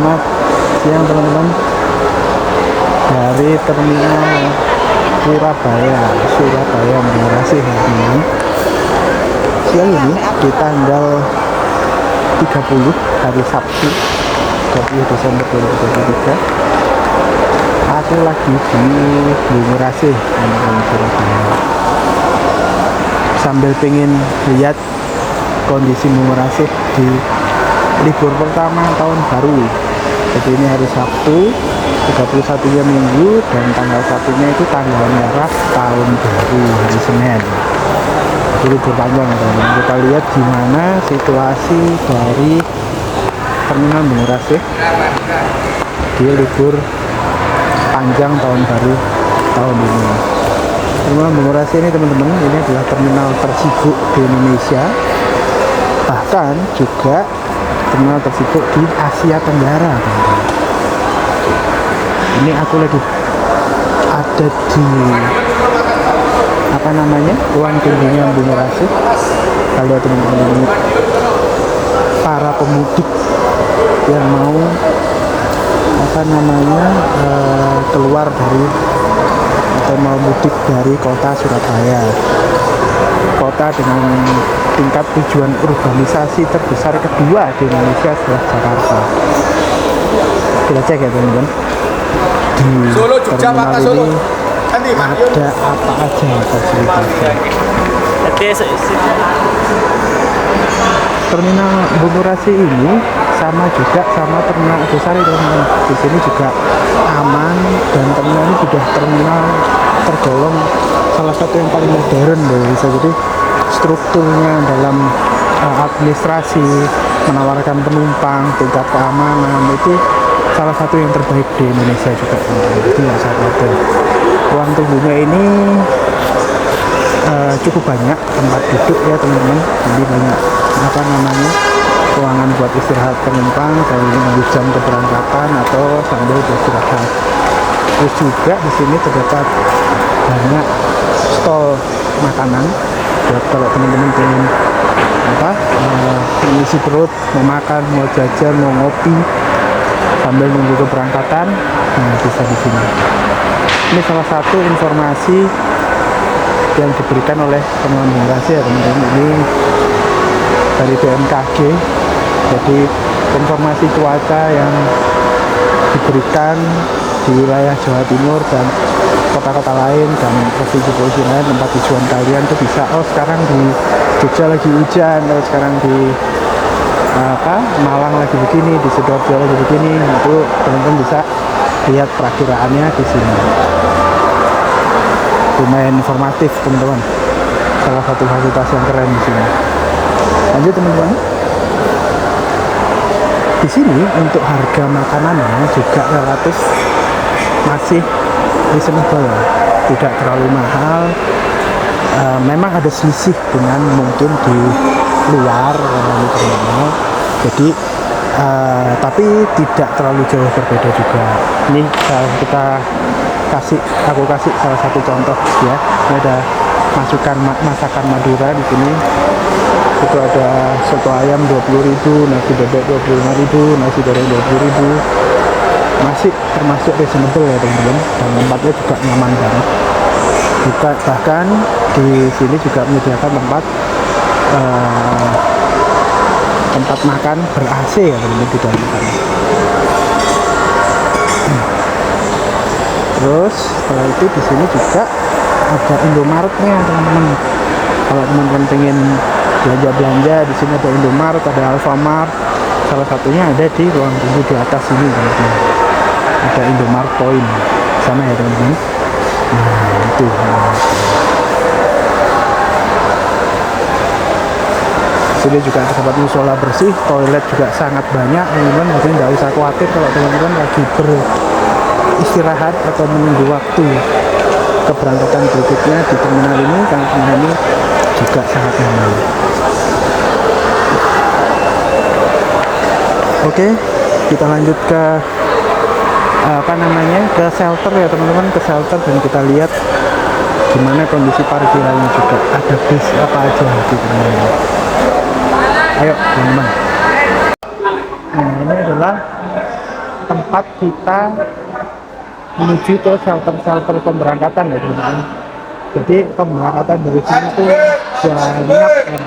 Selamat siang teman-teman, dari terminal Surabaya Bekasi teman-teman. Siang ini di tanggal 30 hari Sabtu 30 Desember 2023, aku lagi di Bekasi teman-teman Surabaya, sambil pengen lihat kondisi Bekasi di libur pertama tahun baru. Jadi ini hari Sabtu 31-nya Minggu dan tanggal 1-nya itu tanggal merah tahun baru, hari Senin. Jadi libur panjang teman-teman. Kita lihat gimana situasi dari terminal Bekasi di libur panjang tahun baru tahun ini. Terminal Bekasi ini teman-teman, ini adalah terminal tersibuk di Indonesia, bahkan juga terminal tersibuk di Asia Tenggara teman-teman. Ini aku lagi ada di ruang tunggunya Bekasi. Kalau teman-teman para pemudik yang mau keluar dari atau mau mudik dari kota Surabaya, kota dengan tingkat tujuan urbanisasi terbesar kedua di Indonesia setelah Jakarta. Kita cek ya teman-teman, di Solo, terminal ini ada apa aja fasilitasnya. Terminal Bekasi ini sama terminal besar itu teman-teman. Di sini juga aman dan terminal ini sudah terminal tergolong salah satu yang paling modern bisa. Jadi strukturnya dalam administrasi, menawarkan penumpang, tingkat keamanan itu salah satu yang terbaik di Indonesia juga teman-teman. Jadi nggak usah khawatir. Ruang tunggunya ini cukup banyak tempat duduk ya teman-teman. Jadi banyak ruangan buat istirahat penumpang kalau menunggu jam keberangkatan atau sambil beristirahat. Terus juga di sini terdapat banyak stol makanan buat kalau teman-teman ingin mengisi perut, mau makan, mau jajan, mau ngopi sambil menunggu keberangkatan, bisa di sini. Ini salah satu informasi yang diberikan oleh Terminal Bekasi ya teman-teman. Ini dari BMKG. Jadi informasi cuaca yang diberikan di wilayah Jawa Timur dan kota-kota lain dan provinsi-provinsi lain tempat tujuan kalian tuh bisa, sekarang di Jogja lagi hujan, sekarang di Malang lagi begini, di Sidoarjo lagi begini. Itu teman-teman bisa lihat perakiraannya di sini. Lumayan informatif teman-teman, salah satu fasilitas yang keren di sini. Lanjut teman-teman, di sini untuk harga makanannya juga relatif masih reasonable, tidak terlalu mahal. Memang ada selisih dengan mungkin di luar terminal, jadi tapi tidak terlalu jauh berbeda juga. Ini aku kasih salah satu contoh ya. Ini ada masakan Madura di sini. Itu ada soto ayam 20.000, nasi bebek 25.000, nasi goreng 20.000. Masih termasuk reasonable ya teman-teman, dan tempatnya juga nyaman banget. Bahkan di sini juga menyediakan tempat makan ber-AC ya teman-teman di dalam sana. Terus setelah itu di sini juga ada Indomaretnya teman-teman. Kalau teman-teman pengen belanja di sini ada Indomaret, ada Alfamart. Salah satunya ada di ruang tunggu di atas ini teman-teman. Ada Indomaret Point sana ya teman-teman. Nah itu. Sini juga terdapat musola bersih, toilet juga sangat banyak teman-teman. Jadi nggak usah khawatir kalau teman-teman lagi beristirahat atau menunggu waktu keberangkatan berikutnya di terminal ini, karena terminal ini juga sangat nyaman. Oke, kita lanjut ke ke shelter ya teman-teman, ke shelter, dan kita lihat gimana kondisi parkirannya juga. Ada bis apa aja di terminal ini. Ayo teman-teman. Nah, ini adalah tempat kita menuju ke shelter-shelter pemberangkatan ya teman-teman. Jadi pemberangkatan dari sini tuh banyak ya.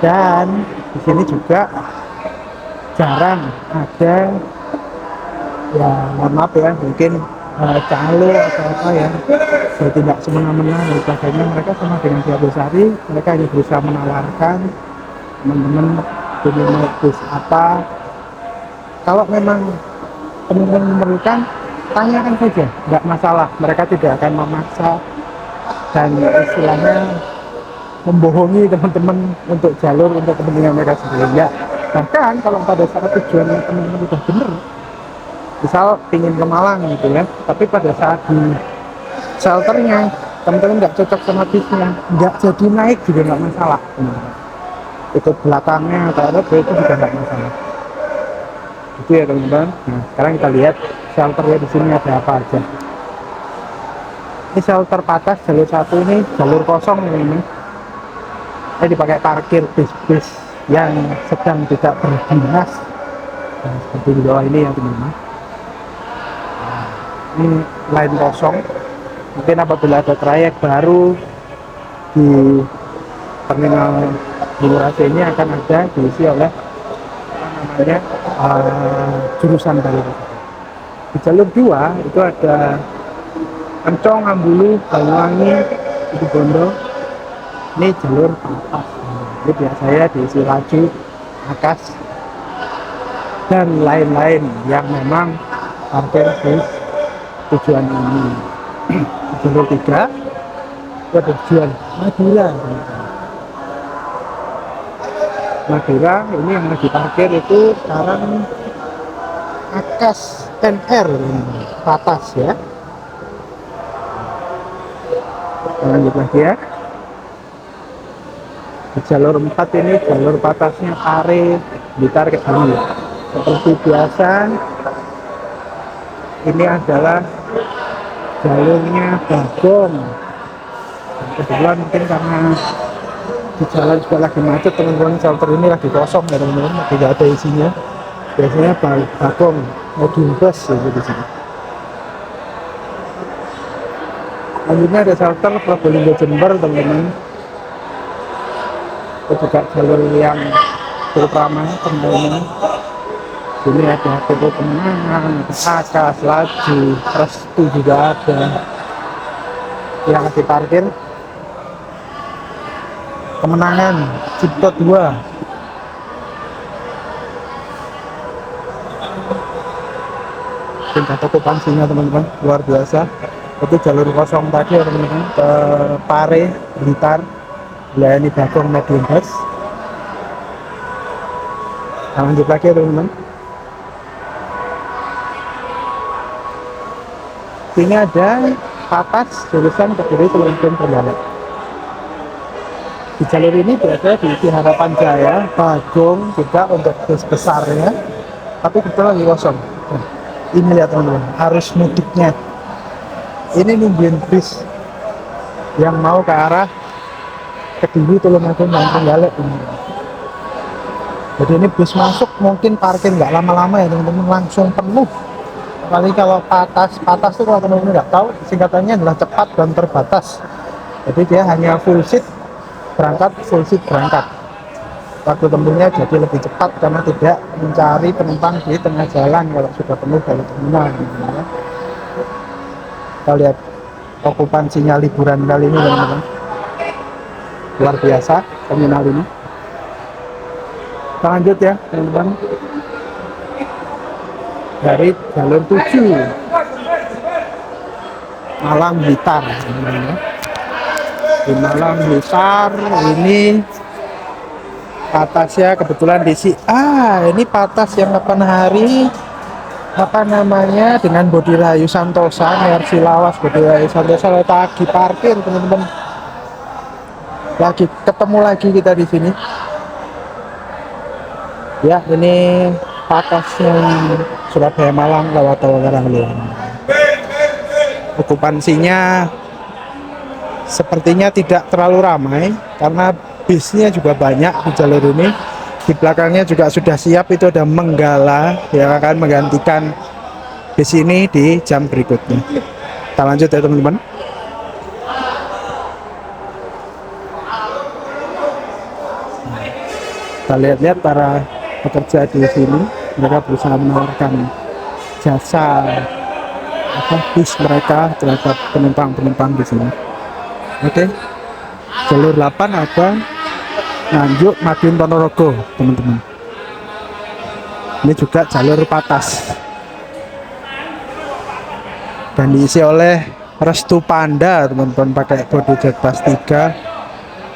Dan di sini juga jarang ada, ya mohon maaf ya, mungkin calo atau apa ya, bertindak semena-mena dan sebagainya. Mereka sama dengan Diabosari, mereka hanya berusaha menawarkan teman-teman punya modus apa. Kalau memang teman-teman memerlukan, tanyakan saja, nggak masalah. Mereka tidak akan memaksa dan istilahnya membohongi teman-teman untuk jalur untuk kepentingan mereka sendiri. Ya, bahkan kalau pada saat tujuan teman-teman udah bener, misal ingin ke Malang gitu ya, tapi pada saat di shelternya teman-teman nggak cocok sama bisnya, nggak jadi naik juga nggak masalah. Ikut belakangnya atau apa itu juga nggak masalah. Itu ya teman-teman. Nah, sekarang kita lihat shelternya di sini ada apa aja. Ini shelter Patas jalur 1, ini jalur kosong ini. Ini dipakai parkir bis-bis yang sedang tidak berdinas. Nah, seperti di bawah ini ya teman-teman. Ini line kosong. Mungkin apabila ada trayek baru di terminal Bungurasi ini akan ada diisi oleh apa namanya jurusan baru. Di jalur 2 itu ada Ancong, Ambulu, Banyuwangi, Situbondo. Ini jalur Patas. Ini biasanya diisi laju, Akas, dan lain-lain yang memang parkir di tujuan ini. Jalur 3 itu ada tujuan Madura. Madura ini yang lagi parkir itu sekarang Akas NR Patas ya. Lanjut lagi ya. Di jalur 4 ini jalur Patasnya Pare, Blitar, Kediri. Seperti biasa, ini adalah jalurnya Bagong. Kebetulan mungkin karena di jalan juga lagi macet teman-teman, shelter ini lagi kosong ya teman-teman, tidak ada isinya. Biasanya Bagong modul bus ya di sini. Lanjutnya ada shelter Probolinggo Jember teman-teman. Itu juga jalur yang cukup ramai teman-teman. Sini ada Toko Kemenangan, Akas, Laju, Restu juga ada yang lagi parkir. Kemenangan, Cipto 2. Tingkat okupansinya teman-teman luar biasa. Itu jalur kosong tadi ya teman-teman, ke Pare, Blitar, melayani Bagong medium bus. Nah, lanjut lagi ya teman-teman. Sini ada Patas jurusan Kediri Selengkung Trenggalek. Di jalur ini biasanya diisi Harapan Jaya, Bagong juga untuk bus besarnya, tapi kita lagi kosong. Nah, ini lihat teman-teman, arus mudiknya. Ini nungguin bis yang mau ke arah Kediri, Tulungagung, dan Trenggalek. Jadi ini bus masuk mungkin parkir nggak lama-lama ya teman-teman, langsung penuh. Apalagi kalau Patas itu kalau teman-teman nggak tahu, singkatannya adalah cepat dan terbatas. Jadi dia hanya full seat berangkat, full seat berangkat. Waktu tempuhnya jadi lebih cepat karena tidak mencari penumpang di tengah jalan kalau sudah penuh dari terminal. Kita lihat okupansinya liburan kali ini teman-teman, luar biasa terminal ini. Kita lanjut ya teman-teman, dari jalur 7 Malang Blitar. Di Malang Blitar ini Patasnya kebetulan diisi. Ini Patas yang kapan hari apa namanya dengan Bodi Rahayu Santosa, Mercy Lawas, Bodi Rahayu Santosa lagi parkir teman-teman. Lagi ketemu lagi kita di sini. Ya, ini Patasnya Surabaya Malang lewat Karangleung. Okupansinya sepertinya tidak terlalu ramai karena bisnya juga banyak di jalur ini. Di belakangnya juga sudah siap, itu ada Menggala yang akan menggantikan bis ini di jam berikutnya. Kita lanjut ya teman-teman. Kita lihat-lihat para pekerja di sini, mereka berusaha menawarkan jasa bis mereka terhadap penumpang-penumpang di sini. Oke, jalur 8 ada Nganjuk Madiun Ponorogo teman-teman. Ini juga jalur patas dan diisi oleh Restu Panda teman-teman, pakai bodi jet bus 3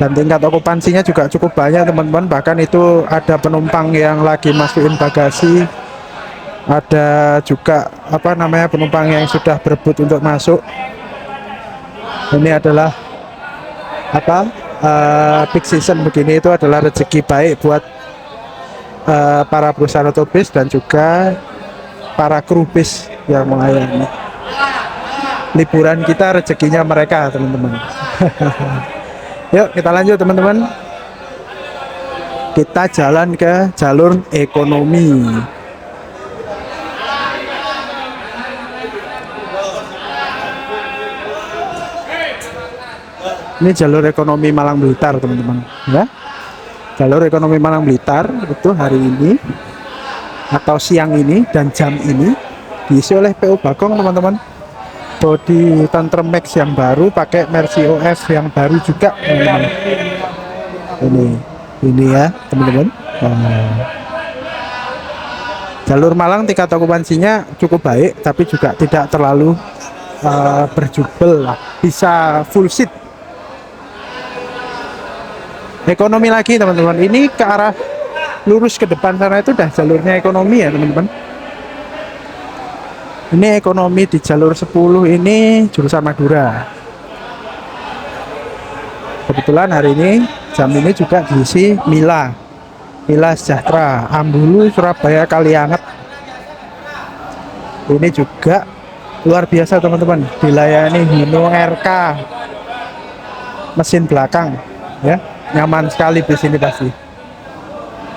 dan tingkat okupansinya juga cukup banyak teman-teman. Bahkan itu ada penumpang yang lagi masukin bagasi, ada juga penumpang yang sudah berebut untuk masuk. Ini adalah peak season begini, itu adalah rezeki baik buat para perusahaan otobus dan juga para kru bis yang melayani. Liburan kita rezekinya mereka teman-teman. Yuk kita lanjut teman-teman, kita jalan ke jalur ekonomi. Ini jalur ekonomi Malang Blitar teman-teman ya. Jalur ekonomi Malang Blitar itu hari ini atau siang ini dan jam ini diisi oleh PU Bagong teman-teman. Bodi Tentrem Max yang baru, pakai Mercy OS yang baru juga teman-teman. Ini ya teman-teman. Jalur Malang tingkat okupansinya cukup baik, tapi juga tidak terlalu berjubel lah, bisa full seat. Ekonomi lagi teman-teman, ini ke arah lurus ke depan sana itu udah jalurnya ekonomi ya teman-teman. Ini ekonomi di jalur 10 ini jurusan Madura. Kebetulan hari ini jam ini juga diisi Mila Sejahtera, Ambulu, Surabaya, Kalianget. Ini juga luar biasa teman-teman, dilayani Hino RK mesin belakang ya, nyaman sekali di sini pasti.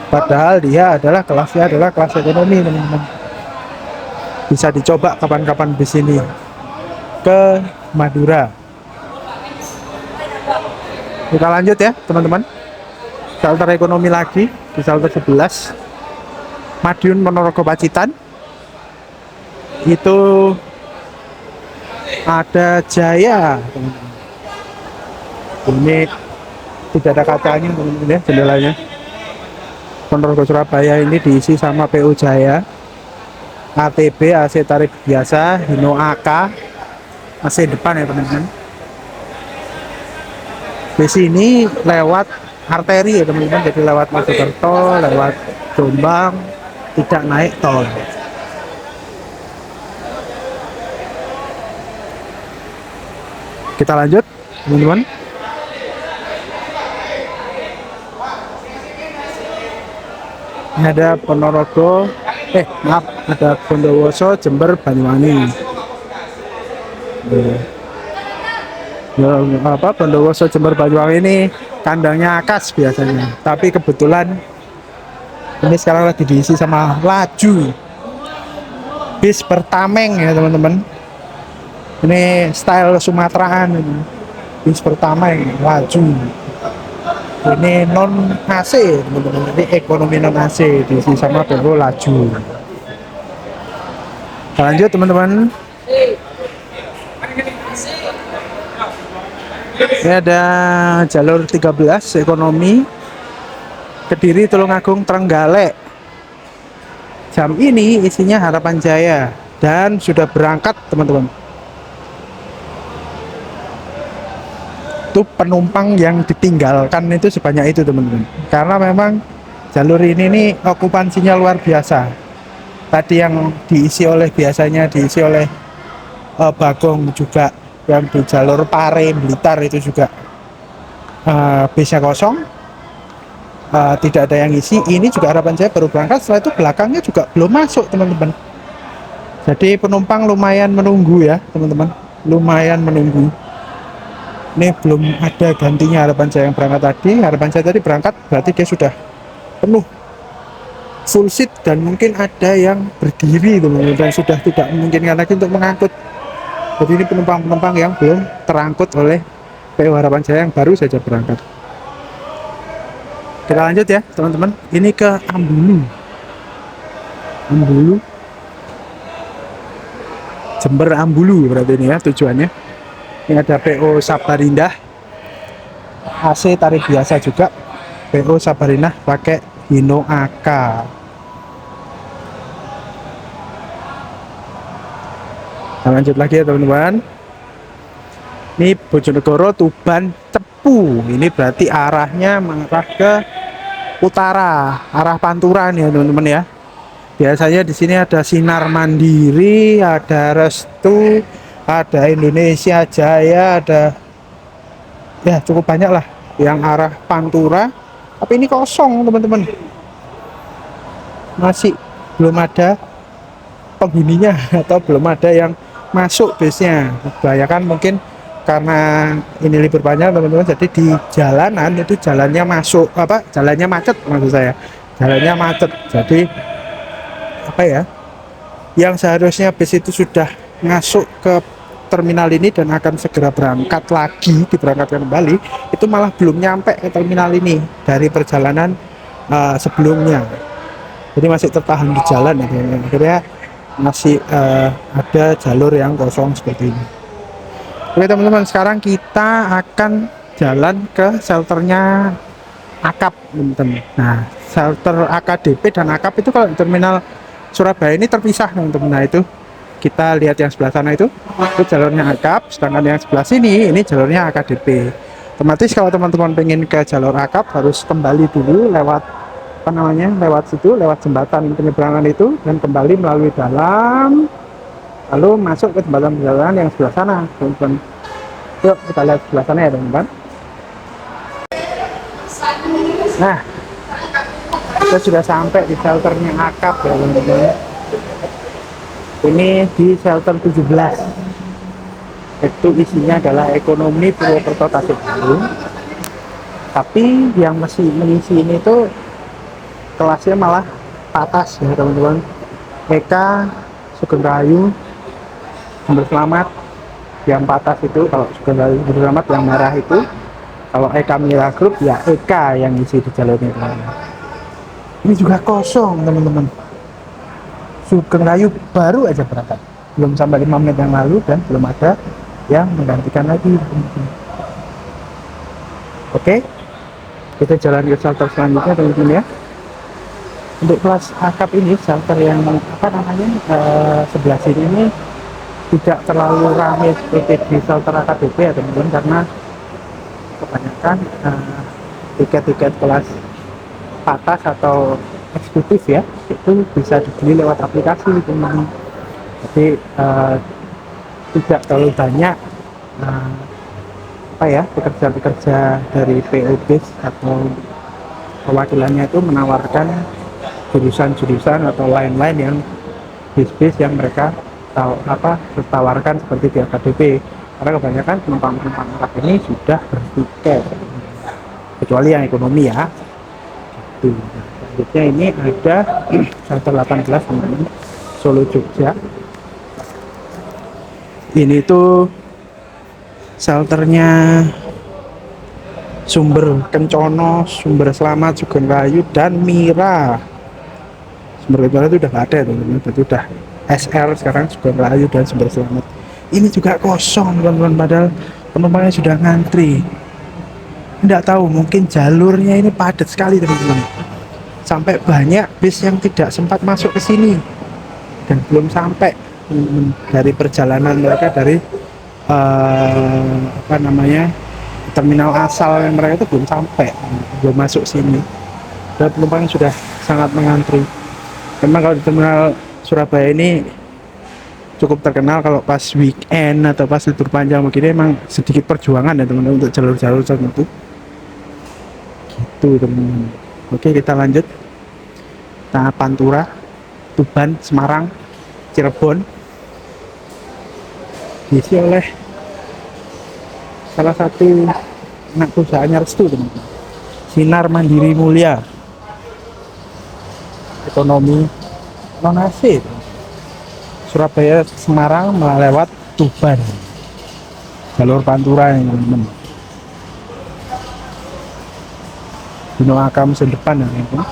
Padahal dia adalah kelas ekonomi teman-teman. Bisa dicoba kapan-kapan di sini ke Madura. Kita lanjut ya teman-teman. Shelter ekonomi lagi di shelter 11 Madiun Ponorogo Pacitan. Itu ada Jaya teman-teman. Ini tidak ada kacanya teman-teman ya, jendelanya. Ponorogo Surabaya ini diisi sama PU Jaya, ATB, AC tarif biasa, Hino AK, mesin depan ya teman-teman. Di sini lewat arteri ya teman-teman, jadi lewat Mojokerto, lewat Jombang, tidak naik tol. Kita lanjut teman-teman. Ini ada Ponorogo, ada Bondowoso, Jember, Banyuwangi. Bondowoso, Jember, Banyuwangi ini kandangnya Akas biasanya, tapi kebetulan ini sekarang lagi diisi sama Laju, bis Pertameng ya teman-teman. Ini style Sumateraan ini, bis Pertameng Laju. Ini non AC teman-teman, ini ekonomi non AC diisi sama PO Laju. Kita lanjut teman-teman. Ini ada jalur 13 ekonomi Kediri, Tulungagung, Trenggalek. Jam ini isinya Harapan Jaya dan sudah berangkat teman-teman. Itu penumpang yang ditinggalkan itu sebanyak itu teman-teman, karena memang jalur ini nih okupansinya luar biasa. Tadi yang diisi oleh Bagong juga, yang di jalur Pare Blitar itu juga bisnya kosong, tidak ada yang isi. Ini juga Harapan Jaya baru berangkat, setelah itu belakangnya juga belum masuk teman-teman. Jadi penumpang lumayan menunggu ya teman-teman, lumayan menunggu. Ini belum ada gantinya Harapan Jaya yang berangkat tadi. Harapan Jaya tadi berangkat berarti dia sudah penuh full seat dan mungkin ada yang berdiri teman-teman, dan sudah tidak memungkinkan lagi untuk mengangkut. Jadi ini penumpang-penumpang yang belum terangkut oleh PO Harapan Jaya yang baru saja berangkat. Kita lanjut ya teman-teman, ini ke Ambulu. Ambulu, Jember Ambulu berarti ini ya tujuannya. Ini ada PO Sabarindah, AC tarif biasa juga. PO Sabarindah pakai Hino AK. Nah, lanjut lagi ya teman-teman. Ini Bojonegoro Tuban Cepu. Ini berarti arahnya mengarah ke utara, arah Pantura nih ya teman-teman ya. Biasanya di sini ada Sinar Mandiri, ada Restu, ada Indonesia Jaya, ada ya cukup banyak lah yang arah Pantura. Tapi ini kosong teman-teman. Masih belum ada penghuninya atau belum ada yang masuk base-nya. Kebanyakan mungkin karena ini libur panjang teman-teman, jadi di jalanan itu jalannya masuk jalannya macet, maksud saya jalannya macet. Jadi apa ya, yang seharusnya bus itu sudah masuk ke terminal ini dan akan segera berangkat lagi, diberangkatkan kembali, itu malah belum nyampe ke terminal ini dari perjalanan sebelumnya. Jadi masih tertahan di jalan ya, akhirnya masih ada jalur yang kosong seperti ini. Oke teman-teman, sekarang kita akan jalan ke shelternya AKAP teman-teman. Nah, shelter AKDP dan AKAP itu kalau di terminal Surabaya ini terpisah teman-teman. Nah itu kita lihat yang sebelah sana itu jalurnya AKAP, sedangkan yang sebelah sini ini jalurnya AKDP. Otomatis kalau teman-teman pengen ke jalur AKAP harus kembali dulu lewat lewat situ, lewat jembatan penyeberangan itu, dan kembali melalui dalam, lalu masuk ke jembatan penyeberangan yang sebelah sana teman-teman. Yuk kita lihat sebelah sana ya teman-teman. Nah, kita sudah sampai di shelternya AKAP ya teman-teman. Ini di shelter 17. Itu isinya adalah ekonomi Purwokerto Tasik Malaya. Tapi yang masih mengisi ini tuh kelasnya malah atas ya teman-teman. Eka, Sugeng Rahayu, Sumber Selamat. Yang atas itu kalau Sugeng Rahayu, Sumber Selamat yang merah itu. Kalau Eka Mira Group ya Eka yang isi di jalurnya teman-teman. Ini juga kosong teman-teman. Sugeng Rahayu baru aja berangkat, belum sampai 5 menit yang lalu, dan belum ada yang menggantikan lagi. Oke, kita jalan ke shelter selanjutnya teman-teman ya. Untuk kelas AKAP ini, shelter yang sebelah sini ini tidak terlalu ramai seperti di shelter AKDP ya teman-teman, karena kebanyakan tiket-tiket kelas atas atau eksekutif ya itu bisa dibeli lewat aplikasi teman-teman. Jadi tidak terlalu banyak pekerja-pekerja dari PO Base atau perwakilannya itu menawarkan jurusan-jurusan atau lain-lain yang bis-bis yang mereka tawarkan seperti di AKDP, karena kebanyakan penumpang-penumpang AKAP ini sudah bertiket, kecuali yang ekonomi ya. Selanjutnya ini ada shelter 18 teman-teman, Solo Jogja. Ini tuh shelternya Sumber Kencono, Sumber Selamat, Sugeng Rahayu, dan Mira. Sumber Kencono itu udah gak ada teman-teman, itu udah SR sekarang, Sugeng Rahayu dan Sumber Selamat. Ini juga kosong teman-teman, padahal penumpangnya sudah ngantri. Tidak tahu, mungkin jalurnya ini padat sekali teman-teman, sampai banyak bis yang tidak sempat masuk ke sini dan belum sampai dari perjalanan mereka dari terminal asal yang mereka itu belum sampai, belum masuk sini, dan penumpang sudah sangat mengantri. Memang kalau di terminal Surabaya ini cukup terkenal kalau pas weekend atau pas libur panjang begini, emang sedikit perjuangan ya teman-teman untuk jalur-jalur tertentu gitu teman-teman. Oke, kita lanjut. Nah, Pantura, Tuban, Semarang, Cirebon diisi oleh salah satu anak perusahaannya Restu teman-teman, Sinar Mandiri Mulia. ekonomi non AC. Surabaya Semarang melewat Tuban, jalur Pantura yang teman-teman. Gunung Akam depan ya teman-teman.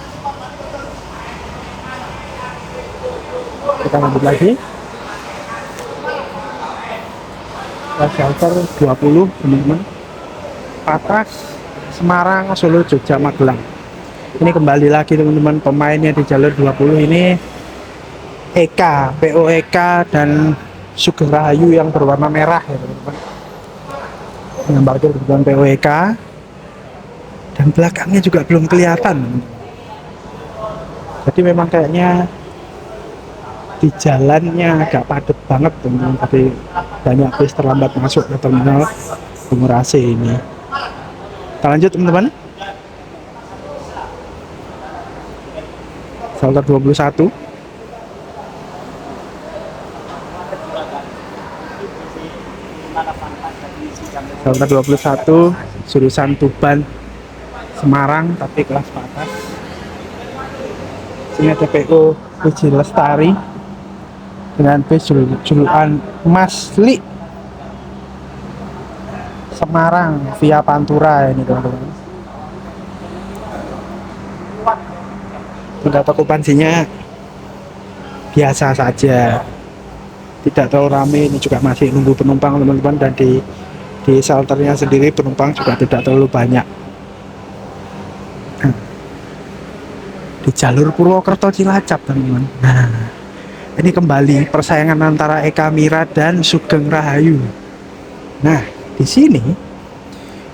Kita lanjut lagi. Shelter 20 teman-teman. Patras Semarang Solo Jogja Magelang. Ini kembali lagi teman-teman, pemainnya di jalur 20 ini EK, POEK dan Sugeng Rahayu yang berwarna merah ya teman-teman. Yang parkir di depan POEK dan belakangnya juga belum kelihatan. Jadi memang kayaknya di jalannya agak padat banget teman-teman, tapi banyak bis terlambat masuk ke terminal Bungurasi ini. Kita lanjut teman-teman. Shelter 21. Shelter 21 jurusan Tuban Semarang tapi kelas atas. Sini ada PO Puji Lestari dengan bis julukan Masli Semarang via Pantura ini teman-teman. Tingkat okupansinya biasa saja, tidak terlalu ramai. Ini juga masih nunggu penumpang teman-teman, dan di shelternya sendiri penumpang juga tidak terlalu banyak. Di jalur Purwokerto Cilacap teman-teman. Nah, ini kembali persaingan antara Eka Mira dan Sugeng Rahayu. Nah, di sini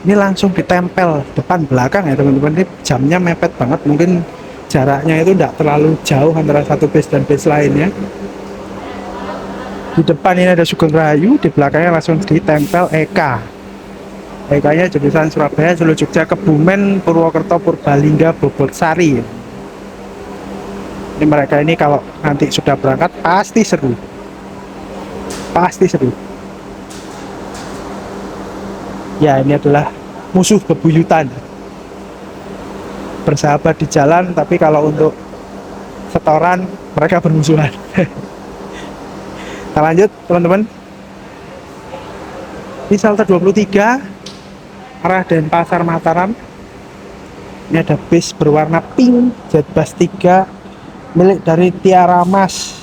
ini langsung ditempel depan belakang ya teman-teman. Ini jamnya mepet banget, mungkin jaraknya itu tidak terlalu jauh antara satu bis dan bis lainnya. Di depan ini ada Sugeng Rahayu, di belakangnya langsung ditempel EK. EK-nya jurusan Surabaya, Solo, Jogja, Kebumen, Purwokerto, Purbalingga, Bobotsari. Ini mereka ini kalau nanti sudah berangkat pasti seru. Pasti seru. Ya, ini adalah musuh bebuyutan. Bersahabat di jalan, tapi kalau untuk setoran mereka bermusuhan. Kita lanjut teman-teman. Ini shelter 23 arah Denpasar Mataram. Ini ada bis berwarna pink Jetbus 3 milik dari Tiara Mas.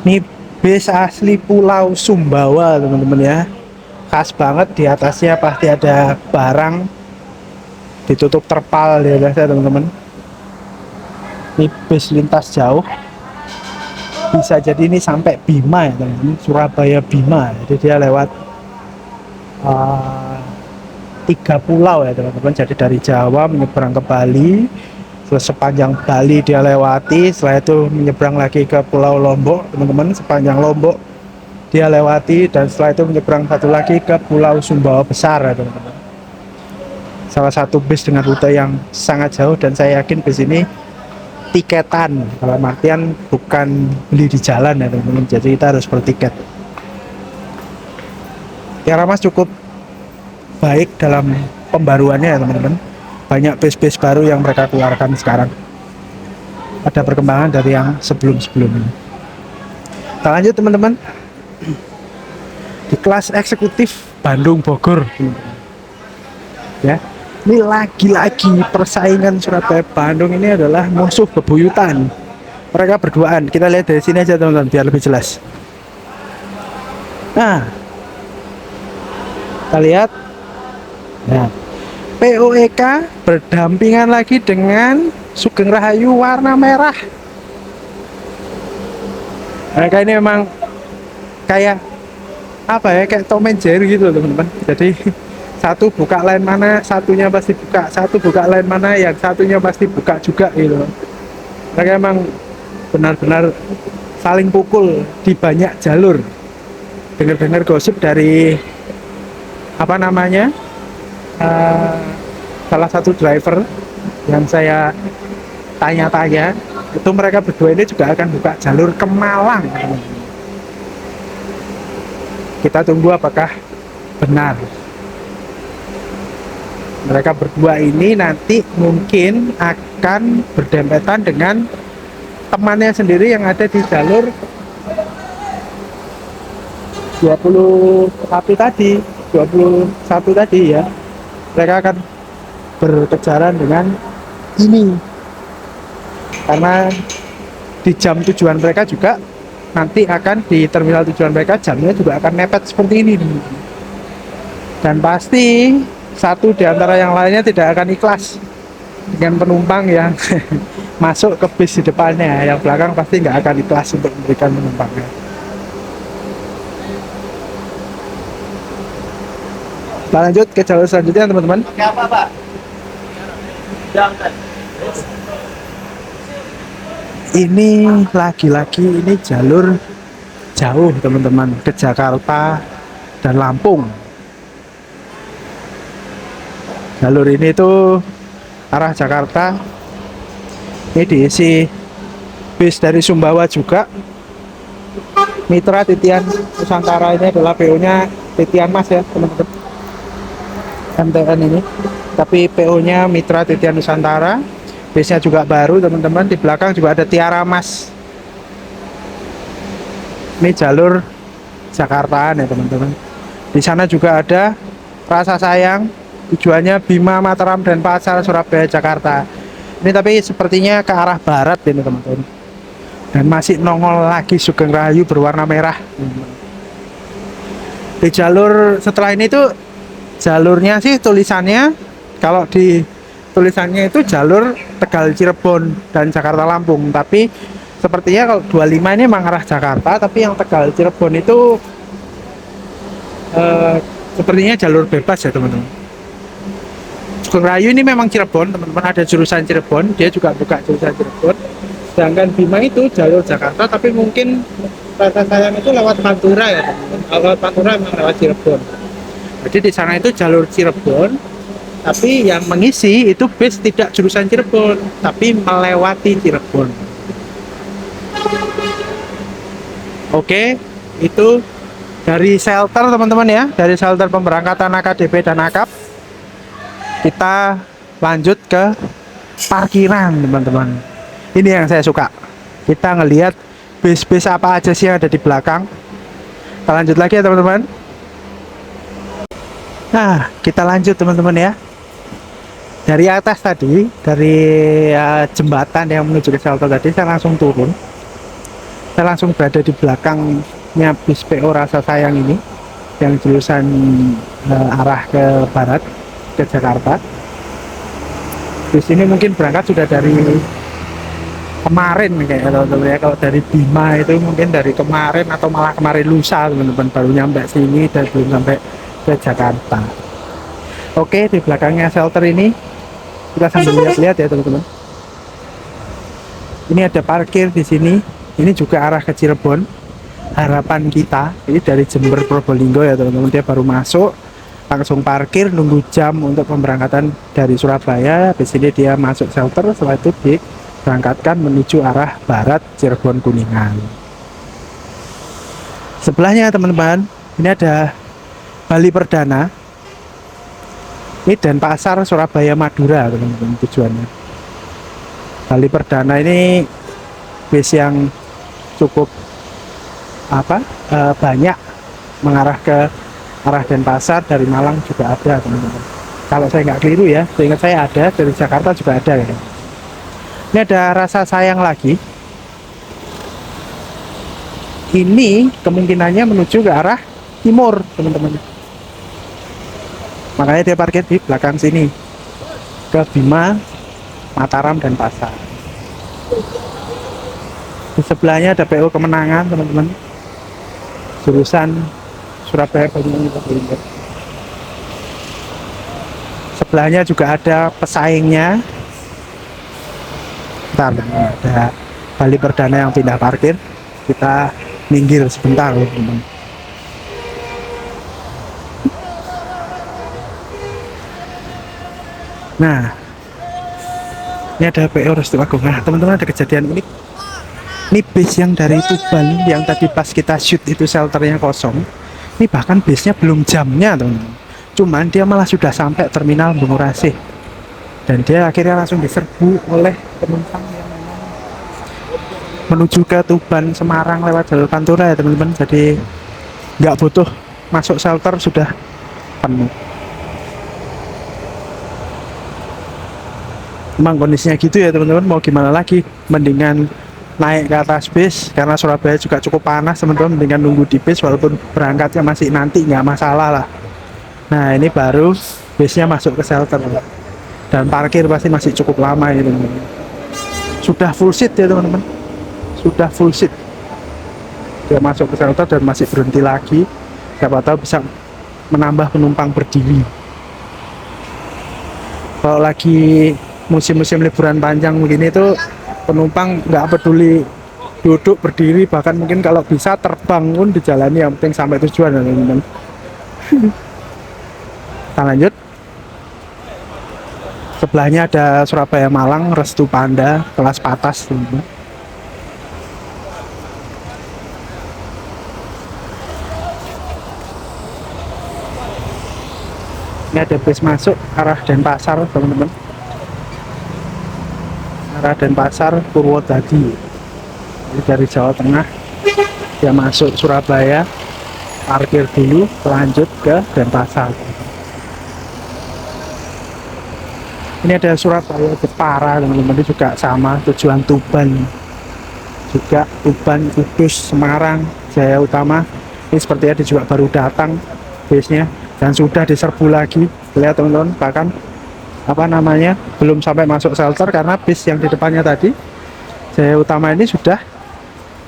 Ini bis asli Pulau Sumbawa teman-teman ya, khas banget. Di atasnya pasti ada barang, ditutup terpal di atasnya teman-teman. Ini bis lintas jauh, bisa jadi ini sampai Bima ya teman-teman, Surabaya Bima. Jadi dia lewat 3 pulau ya teman-teman. Jadi dari Jawa menyeberang ke Bali, terus sepanjang Bali dia lewati, setelah itu menyeberang lagi ke Pulau Lombok teman-teman, sepanjang Lombok dia lewati, dan setelah itu menyeberang satu lagi ke Pulau Sumbawa Besar ya teman-teman. Salah satu bis dengan rute yang sangat jauh, dan saya yakin bis ini tiketan, kalau artian bukan beli di jalan ya teman-teman, jadi kita harus bertiket. Tiara Mas cukup baik dalam pembaruannya ya teman-teman. Banyak bis-bis baru yang mereka keluarkan sekarang, ada perkembangan dari yang sebelum-sebelumnya. Kita lanjut teman-teman. Di kelas eksekutif Bandung Bogor ya, ini lagi-lagi persaingan Surabaya Bandung ini adalah musuh bebuyutan. Mereka berduaan. Kita lihat dari sini aja teman-teman biar lebih jelas. Nah, kita lihat. Nah, POEK berdampingan lagi dengan Sugeng Rahayu warna merah. Mereka ini memang kayak apa ya, kayak Tom and Jerry gitu teman-teman. Jadi satu buka lain mana, satunya pasti buka. Satu buka lain mana, yang satunya pasti buka juga gitu. Mereka emang benar-benar saling pukul di banyak jalur. Dengar-dengar gosip dari apa namanya, salah satu driver yang saya tanya-tanya, itu mereka berdua ini juga akan buka jalur ke Malang. Kita tunggu apakah benar. Mereka berdua ini nanti mungkin akan berdempetan dengan temannya sendiri yang ada di jalur 21 tadi, 21 tadi ya. Mereka akan berkejaran dengan ini karena di jam tujuan mereka juga nanti akan di terminal tujuan mereka jamnya juga akan mepet seperti ini, dan pasti satu di antara yang lainnya tidak akan ikhlas dengan penumpang yang masuk ke bis di depannya. Yang belakang pasti nggak akan ikhlas untuk memberikan penumpangnya. Kita lanjut ke jalur selanjutnya teman-teman. Oke, apa Pak? Jangan. Ini lagi-lagi ini jalur jauh teman-teman, ke Jakarta dan Lampung. Jalur ini tuh arah Jakarta, ini diisi bis dari Sumbawa juga. Mitra Titian Nusantara, ini adalah PO nya Titian Mas ya teman-teman, MTN ini, tapi PO nya Mitra Titian Nusantara. Bisnya juga baru teman-teman. Di belakang juga ada Tiara Mas. Ini jalur Jakartaan ya teman-teman. Di sana juga ada Rasa Sayang, tujuannya Bima, Mataram, dan Pasar, Surabaya, Jakarta. Ini tapi sepertinya ke arah barat ini teman-teman. Dan masih nongol lagi Sugeng Rahayu berwarna merah. Di jalur setelah ini tuh jalurnya sih tulisannya, kalau di tulisannya itu jalur Tegal Cirebon dan Jakarta Lampung, tapi sepertinya kalau 25 ini memang arah Jakarta, tapi yang Tegal Cirebon itu sepertinya jalur bebas ya teman-teman. Sugeng Rahayu ini memang Cirebon teman-teman, ada jurusan Cirebon, dia juga buka jurusan Cirebon. Sedangkan Bima itu jalur Jakarta, tapi mungkin Rasa Sayang itu lewat Pantura ya teman-teman. Lewat Pantura memang lewat Cirebon. Jadi di sana itu jalur Cirebon, tapi yang mengisi itu bis tidak jurusan Cirebon, tapi melewati Cirebon. Oke, itu dari shelter teman-teman ya, dari shelter pemberangkatan AKDP dan AKAP. Kita lanjut ke parkiran teman-teman. Ini yang saya suka. Kita ngelihat bis-bis apa aja sih yang ada di belakang. Kita lanjut lagi ya teman-teman. Nah, kita lanjut teman-teman ya. Dari atas tadi, dari jembatan yang menuju ke shelter tadi, saya langsung turun. Saya langsung berada di belakangnya bis PO Rasa Sayang ini, yang jurusan arah ke barat, ke Jakarta. Bis ini mungkin berangkat sudah dari kemarin kayak teman-teman ya. Kalau dari Bima itu mungkin dari kemarin atau malah kemarin lusa teman-teman, baru nyampe sini dan belum sampai ke Jakarta. Oke, di belakangnya shelter ini kita sambil lihat-lihat ya teman-teman. Ini ada parkir di sini. Ini juga arah ke Cirebon. Harapan kita ini dari Jember Probolinggo ya teman-teman. Dia baru masuk, langsung parkir, nunggu jam untuk pemberangkatan dari Surabaya. Habis ini dia masuk shelter, setelah itu diberangkatkan menuju arah barat Cirebon Kuningan. Sebelahnya teman-teman, ini ada Bali Perdana. Ini Denpasar, Surabaya, Madura teman-teman tujuannya. Bali Perdana ini bis yang cukup banyak mengarah ke arah Denpasar. Dari Malang juga ada teman-teman. Kalau saya nggak keliru ya, seingat saya ada, dari Jakarta juga ada ya. Ini ada Rasa Sayang lagi. Ini kemungkinannya menuju ke arah timur teman-teman. Makanya dia parkir di belakang sini, ke Bima, Mataram, dan Pasar. Di sebelahnya ada PO Kemenangan teman-teman, jurusan Surabaya Banyuwangi Probolinggo. Sebelahnya juga ada pesaingnya. Bentar, ada Bali Perdana yang pindah parkir. Kita minggir sebentar teman-teman. Nah, ini ada PO Restu Agung. Nah teman-teman, ada kejadian unik. Ini bis yang dari Tuban yang tadi pas kita shoot itu shelternya kosong. Ini bahkan bisnya belum jamnya teman-teman. Cuman dia malah sudah sampai terminal Bungurasih dan dia akhirnya langsung diserbu oleh penumpang yang memang menuju ke Tuban Semarang lewat jalur Pantura ya teman-teman. Jadi nggak butuh masuk shelter, sudah penuh. Emang kondisinya gitu ya teman-teman, mau gimana lagi, mendingan naik ke atas bis karena Surabaya juga cukup panas teman-teman, mendingan nunggu di bis walaupun berangkatnya masih nanti nggak masalah lah. Nah ini baru bisnya masuk ke shelter dan parkir pasti masih cukup lama ya teman-teman. Sudah full seat ya teman-teman, sudah full seat. Dia masuk ke shelter dan masih berhenti lagi, siapa tahu bisa menambah penumpang berdiri. Kalau lagi musim-musim liburan panjang begini tuh penumpang nggak peduli duduk berdiri, bahkan mungkin kalau bisa terbang pun dijalani, yang penting sampai tujuan ya teman-teman. Kita lanjut. Sebelahnya ada Surabaya Malang Restu Panda kelas patas teman-teman. Ini ada bis masuk arah Denpasar teman-teman, arah Denpasar Purwodadi. Ini dari Jawa Tengah dia masuk Surabaya, parkir dulu, lanjut ke Denpasar. Ini ada Surabaya Jepara teman-teman, ini juga sama tujuan Tuban, juga Tuban, Kudus, Semarang, Jaya Utama. Ini sepertinya dia juga baru datang bisnya dan sudah diserbu lagi. Lihat teman-teman, bahkan apa namanya belum sampai masuk shelter karena bis yang di depannya tadi Jaya Utama ini sudah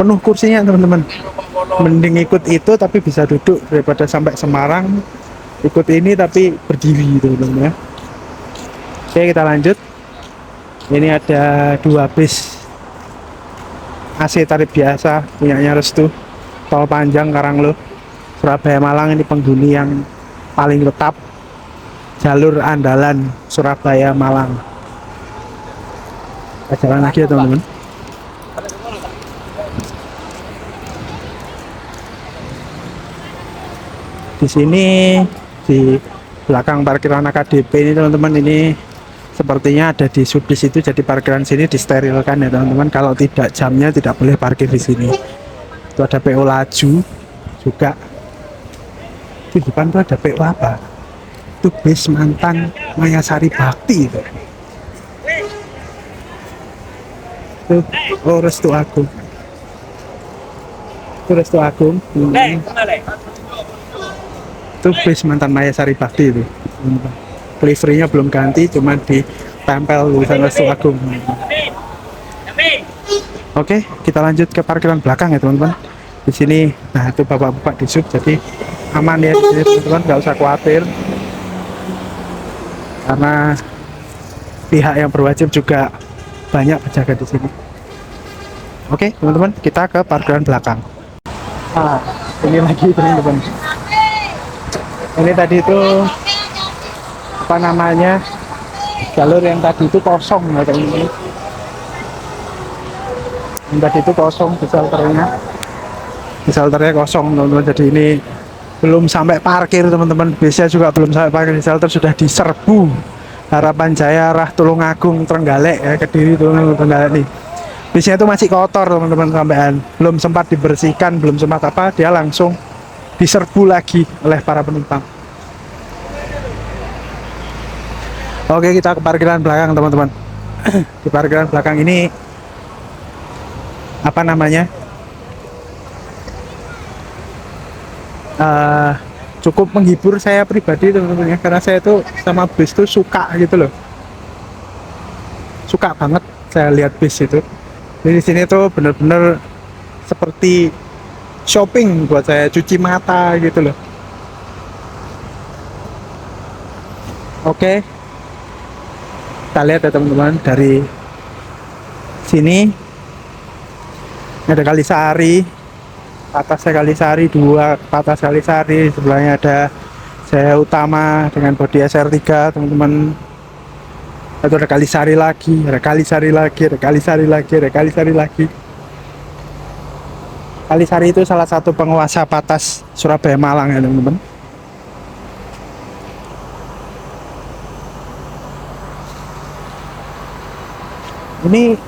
penuh kursinya teman-teman. Mending ikut itu tapi bisa duduk daripada sampai Semarang ikut ini tapi berdiri teman-teman ya. Oke kita lanjut. Ini ada dua bis AC tarif biasa punyanya Restu, tol panjang Karanglo Surabaya Malang. Ini penghuni yang paling tetap, jalur andalan Surabaya Malang. Kita jalan lagi ya teman-teman. Di sini di belakang parkiran AKDP ini teman-teman, ini sepertinya ada di subdis itu, jadi parkiran sini disterilkan ya teman-teman. Kalau tidak, jamnya tidak boleh parkir di sini. Itu ada PO Laju juga. Di depan itu ada PO apa? Itu bis mantan Mayasari Bakti itu. Itu oh Restu Agung. Itu Restu Agung. Itu bis mantan Mayasari Bakti itu. Liverynya belum ganti, cuman ditempel tulisan Restu Agung. Oke, kita lanjut ke parkiran belakang ya teman-teman. Di sini, nah itu bapak-bapak di sub, jadi aman ya di sini teman-teman, nggak usah khawatir. Karena pihak yang berwajib juga banyak berjaga di sini. Oke teman-teman, kita ke parkiran belakang. Nah, ini lagi teman-teman. Ini tadi itu apa namanya, jalur yang tadi itu kosong ya teman-teman. Yang tadi itu kosong di shelternya kosong teman-teman. Jadi ini belum sampai parkir teman-teman, biasanya juga belum sampai parkir di shelter sudah diserbu. Harapan Jaya arah Tulungagung Trenggalek ya, Kediri Trenggalek nih. Bisnya itu masih kotor teman-teman, sampean belum sempat dibersihkan, belum sempat apa, dia langsung diserbu lagi oleh para penumpang. Oke, kita ke parkiran belakang teman-teman. Di parkiran belakang ini apa namanya, cukup menghibur saya pribadi teman-teman ya, karena saya tuh sama bis tuh suka gitu loh, suka banget saya lihat bis itu. Di sini tuh bener-bener seperti shopping buat saya, cuci mata gitu loh. Oke, kita lihat ya teman-teman, dari sini ada Kalisari, atasnya Kalisari, dua atas Kalisari, sebelahnya ada Jaya Utama dengan bodi SR3 teman-teman. Itu ada Kalisari lagi, ada Kalisari lagi, ada Kalisari lagi, ada Kalisari lagi. Kalisari itu salah satu penguasa patas Surabaya Malang ya teman-teman. Ini,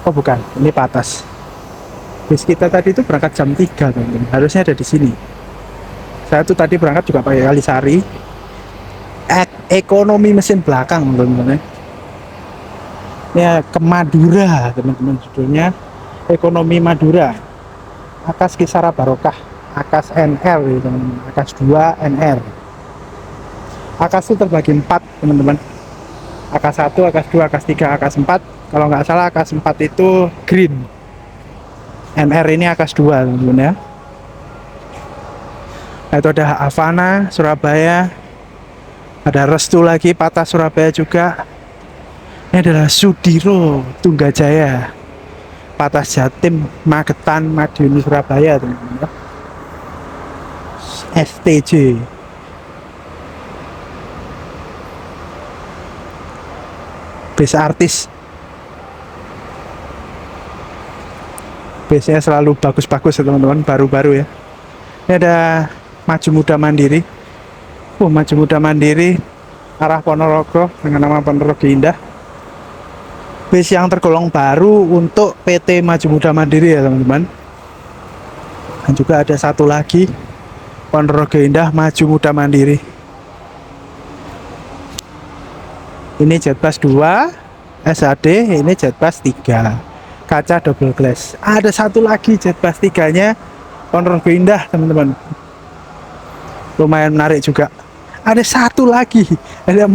oh bukan, ini Patas. Bis kita tadi itu berangkat jam 3 teman-teman, harusnya ada di sini. Saya tuh tadi berangkat juga pakai Kalisari, ekonomi mesin belakang teman-teman. Ya ke Madura teman-teman, judulnya ekonomi Madura, Akas Kisara Barokah, Akas NR gitu, teman-teman. Akas 2 NR. Akas itu terbagi 4 teman-teman, Akas 1, Akas 2, Akas 3, Akas 4. Kalau nggak salah Akas 4 itu green, NR ini Akas 2 teman-teman ya. Nah, itu ada Havana Surabaya, ada Restu lagi Patas Surabaya juga. Ini adalah Sudiro Tunggajaya, Patas Jatim, Magetan, Madiun Surabaya teman-teman ya. STJ. Bis artis. Biasanya selalu bagus-bagus ya teman-teman, baru-baru ya. Ini ada Maju Muda Mandiri. Maju Muda Mandiri arah Ponorogo dengan nama Ponorogo Indah. Bis yang tergolong baru untuk PT Maju Muda Mandiri ya teman-teman. Dan juga ada satu lagi Ponorogo Indah Maju Muda Mandiri. Ini Jetbus 2 SAD, ini Jetbus 3 kaca double glass. Ada satu lagi Jetbus 3-nya Ponorogo Indah teman-teman, lumayan menarik juga. Ada satu lagi, ada 4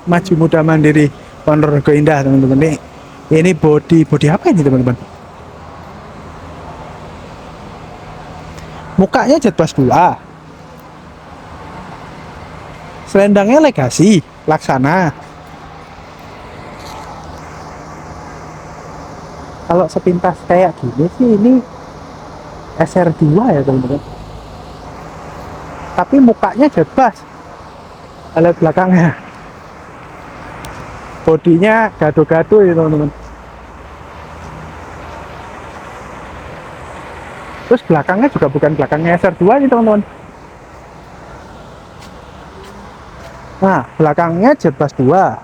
Maju Muda Mandiri Ponorogo Indah teman-teman. Ini body apa ini teman-teman? Mukanya Jetbus 2, selendangnya Legasi Laksana. Kalau sepintas kayak gini sih ini SR2 ya teman-teman, tapi mukanya Jetbus. Lihat belakangnya, bodinya gado-gado ya teman-teman. Terus belakangnya juga bukan belakangnya SR2 nih teman-teman. Nah, belakangnya Jetbus 2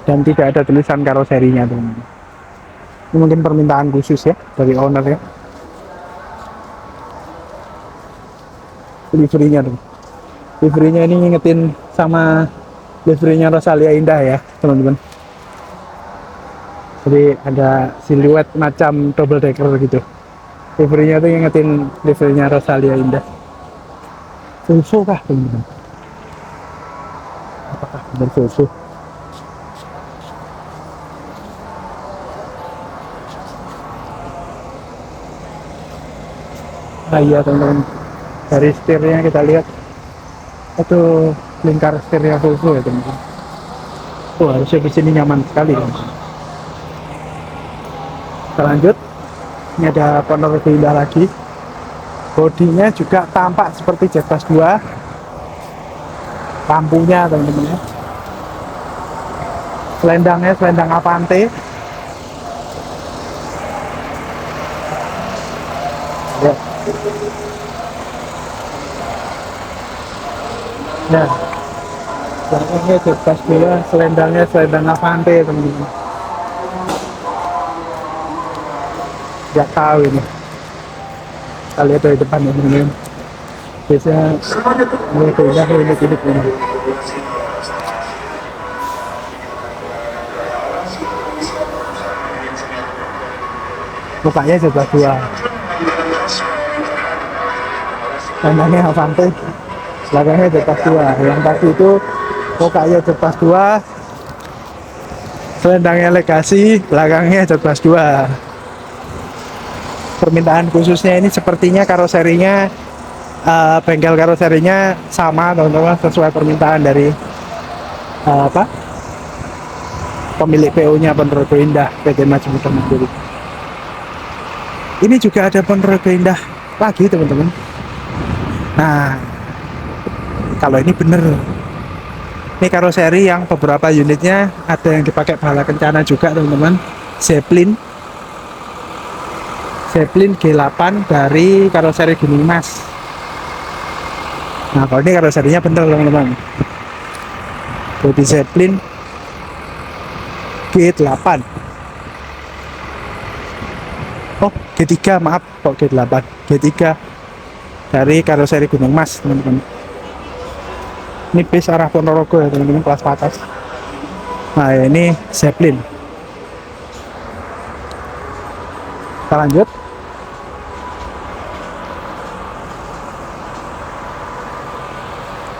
dan tidak ada tulisan karoserinya teman-teman. Ini mungkin permintaan khusus ya dari owner ya. Liverynya tuh, liverynya ini ngingetin sama liverynya Rosalia Indah ya teman-teman. Jadi ada siluet macam double decker gitu. Liverynya tuh ngingetin liverynya Rosalia Indah. Volvo kah teman-teman? Apakah benar Volvo? Nah iya teman-teman, dari setirnya kita lihat itu lingkar setirnya Volvo ya teman-teman. Harusnya di sini nyaman sekali ya. Kita lanjut, ini ada Ponorogo Indah lagi. Bodinya juga tampak seperti Jetbus 2, lampunya teman-teman ya. Selendangnya selendang Avante. Ya. Nah, belakangnya Jetbus 2, selendangnya selendang Avante teman-teman. Nggak tahu ini. Kita lihat dari depan ya teman-teman. Biasanya mulai keindah unik-unik ini. Mukanya Jetbus 2, selendangnya Avante, belakangnya Jetbus 2. Yang tadi itu mukanya Jetbus 2, selendangnya Legasi, belakangnya Jetbus 2. Permintaan khususnya ini sepertinya karoserinya, bengkel karoserinya sama teman-teman, sesuai permintaan dari pemilik PO nya Ponorogo Indah PT Maju Muda Mandiri. Ini juga ada Ponorogo Indah lagi teman-teman. Nah, kalau ini bener, ini karoseri yang beberapa unitnya ada yang dipakai bala kencana juga teman-teman. Zeppelin G8 dari karoseri Gunung Mas. Nah, kalau ini karoserinya bener teman-teman. Bodi Zeppelin G8. Oh, G3, maaf, kok G8. G3 dari karoseri Gunung Mas, teman-teman. Ini bis arah Ponorogo ya, teman-teman, kelas patas. Nah, ini Zeppelin. Kita lanjut.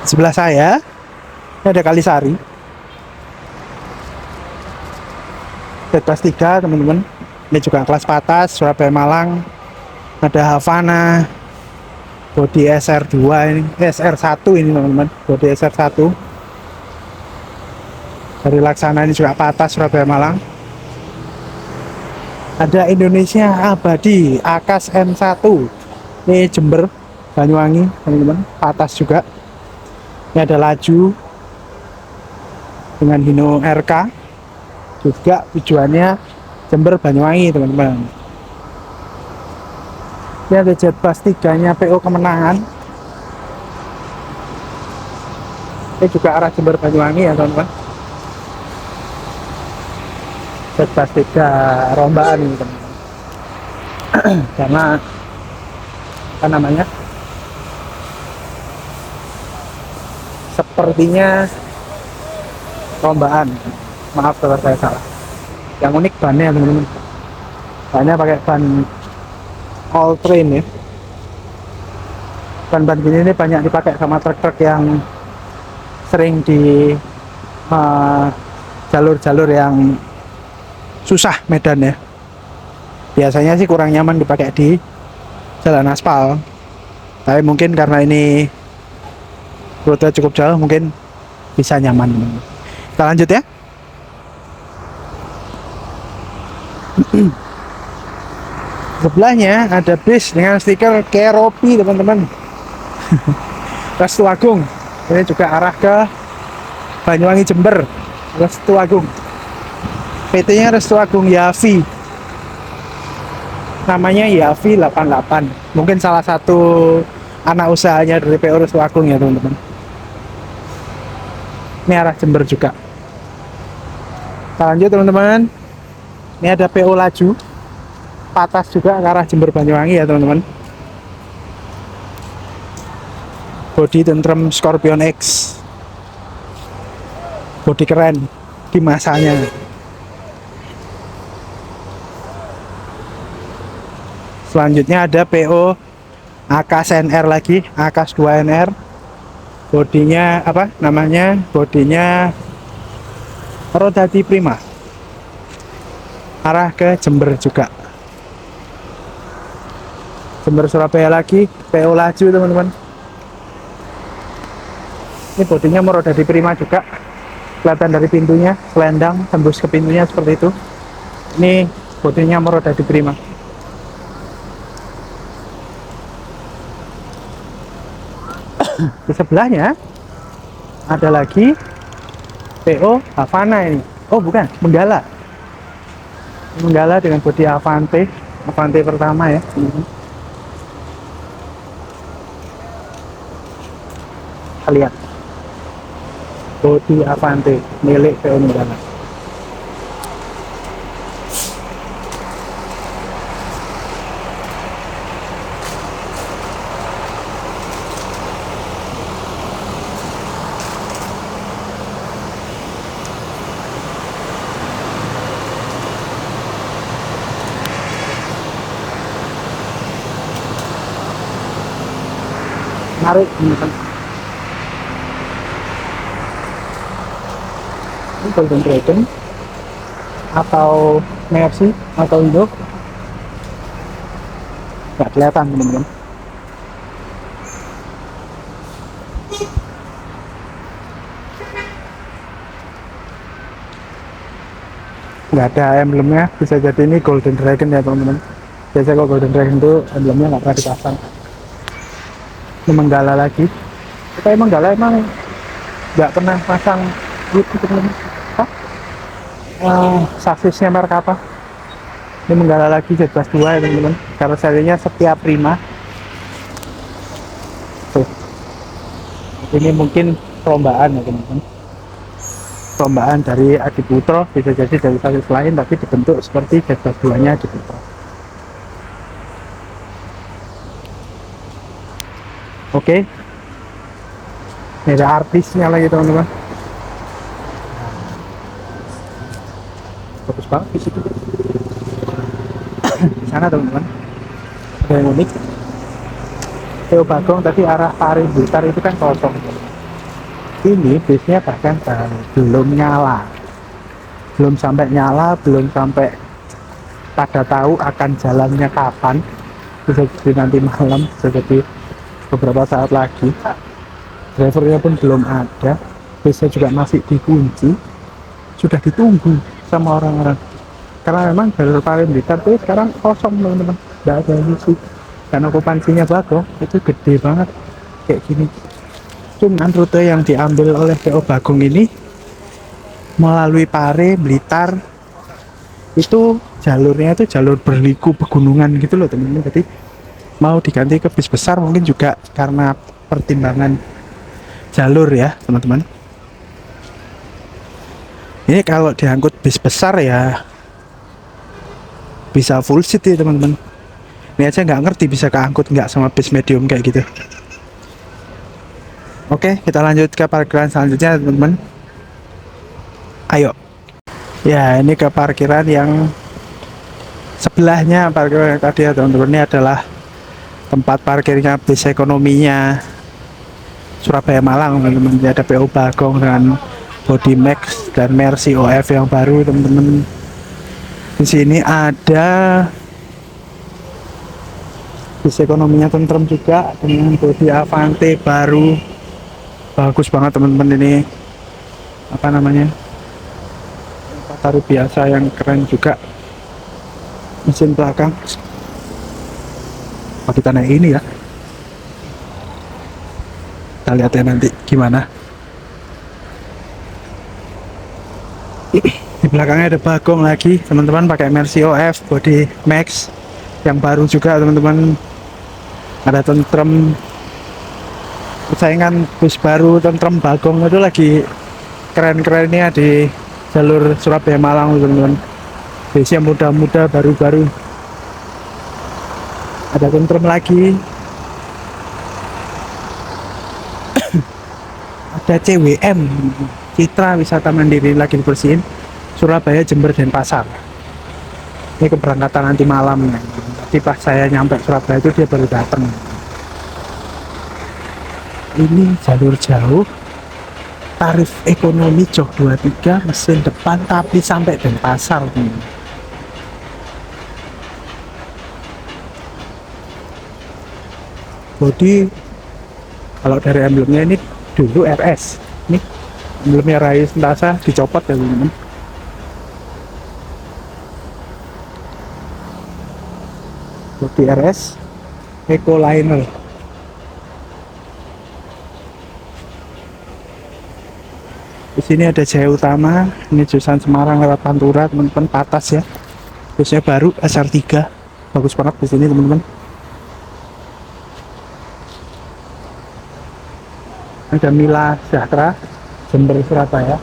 Sebelah saya, ini ada Kalisari. Kelas 3, teman-teman. Ini juga kelas patas, Surabaya Malang. Ada Havana. Bodi SR2 ini, SR1 ini, teman-teman. Bodi SR1. Dari Laksana ini juga patas, Surabaya Malang. Ada Indonesia Abadi, Akas M1. Ini Jember, Banyuwangi, teman-teman. Patas juga. Ini ada Laju dengan Hino RK, juga tujuannya Jember Banyuwangi, teman-teman. Ini ada Jetbus 3 nya PO Kemenangan. Ini juga arah Jember Banyuwangi ya, teman-teman. Jetbus 3 rombaan ini, teman-teman. Karena apa namanya, sepertinya rombaan. Maaf kalau saya salah. Yang unik bannya, teman-teman. Bannya pakai ban all train ya. Ban-ban gini ini banyak dipakai sama truk-truk yang sering di jalur-jalur yang susah medan ya. Biasanya sih kurang nyaman dipakai di jalan aspal. Tapi mungkin karena ini rute cukup jauh, mungkin bisa nyaman. Kita lanjut ya. Sebelahnya ada bis dengan stiker Keropi, teman-teman. Restu Agung. Ini juga arah ke Banyuwangi Jember. Restu Agung. PT-nya Restu Agung Yavi. Namanya Yavi 88. Mungkin salah satu anak usahanya dari PO Restu Agung ya, teman-teman. Ini arah Jember juga. Kita lanjut, teman-teman. Ini ada PO Laju, patas juga ke arah Jember Banyuwangi ya, teman-teman. Bodi tentrem Scorpion X, bodi keren di masanya. Selanjutnya ada PO Akas NR lagi, Akas 2 NR. Bodinya apa namanya, bodinya Rodadi Prima, arah ke Jember juga. Jember Surabaya lagi, PO Laju, teman-teman. Ini bodinya Rodadi Prima juga, kelihatan dari pintunya, selendang tembus ke pintunya seperti itu. Ini bodinya Rodadi Prima. Di sebelahnya ada lagi PO Havana ini. Oh bukan, Menggala. Menggala dengan bodi Avante, Avante pertama ya. Kita lihat bodi Avante milik PO Menggala. Menarik, teman-teman. Ini Golden Dragon atau Mercy atau Indo, nggak kelihatan, teman-teman. Nggak ada emblemnya, bisa jadi ini Golden Dragon ya, teman-teman. Biasanya kalau Golden Dragon itu emblemnya nggak pernah dipasang. Ini Menggala lagi. Kita Menggala emang nggak pernah pasang gitu, teman-teman. Saksisnya merek apa? Ini Menggala lagi, Jetbus 2 ya, teman-teman. Karoserinya Setia Prima. Tuh. Ini mungkin perlombaan ya, teman-teman. perlombaan dari Adi Putro, bisa jadi dari stasiun lain tapi dibentuk seperti Jet2nya Adi Putro. Oke, ini ada artisnya lagi teman-teman. Bagus banget di situ. Di sana teman-teman ada yang unik. PO Bagong tadi arah Pari Blitar itu kan kosong. Ini bisnya bahkan belum nyala, belum sampai nyala, belum sampai pada tahu akan jalannya kapan. Bisa jadi nanti malam, bisa jadi beberapa saat lagi. Drivernya pun belum ada, bisnya juga masih dikunci, sudah ditunggu sama orang-orang. Karena memang jalur Pari Blitar itu sekarang kosong teman-teman, tidak ada isi. Dan okupansinya Bagong itu gede banget kayak gini. Cuman rute yang diambil oleh PO Bagong ini melalui Pare, Blitar, itu jalurnya itu jalur berliku pegunungan gitu loh teman-teman. Jadi mau diganti ke bis besar mungkin juga karena pertimbangan jalur ya teman-teman. Ini kalau diangkut bis besar ya bisa full seat ya teman-teman. Ini aja nggak ngerti bisa keangkut nggak sama bis medium kayak gitu. Oke, kita lanjut ke parkiran selanjutnya teman-teman. Ayo. Ya, ini ke parkiran yang sebelahnya parkiran yang tadi ya teman-teman. Ini adalah tempat parkirnya bis ekonominya Surabaya Malang teman-teman. Ada PO Bagong dengan Body Max dan Mercy OF yang baru teman-teman. Di sini ada bis ekonominya Tentrem juga dengan bodi Avante baru. Bagus banget teman-teman, ini apa namanya, taruh biasa yang keren juga. Mesin belakang kita naik ini ya, kita lihat ya nanti gimana. Di belakangnya ada Bagong lagi teman-teman, pakai Mercy OF body Max yang baru juga teman-teman. Ada Tentrem, persaingan bus baru Tentrem Bagong itu lagi keren-kerennya di jalur Surabaya Malang teman-teman. Busnya muda-muda baru-baru. Ada Tentrem lagi. Ada CWM, Citra Wisata Mandiri lagi dibersihin. Surabaya, Jember, Denpasar. Ini keberangkatan nanti malam. Tadi pas saya nyampe Surabaya itu dia baru datang. Ini jalur jauh, tarif ekonomi jok 23, mesin depan tapi sampai Denpasar. Bodi kalau dari emblemnya ini dulu RS, ini emblemnya Rai Sentasa dicopot ya teman-teman. Bodi RS Ecoliner. Di sini ada Jaya Utama, ini jurusan Semarang lewat Pantura teman-teman, patas ya. Busnya baru SR3, bagus banget di sini teman-teman. Ada Mila Sejahtera, Jember Surabaya.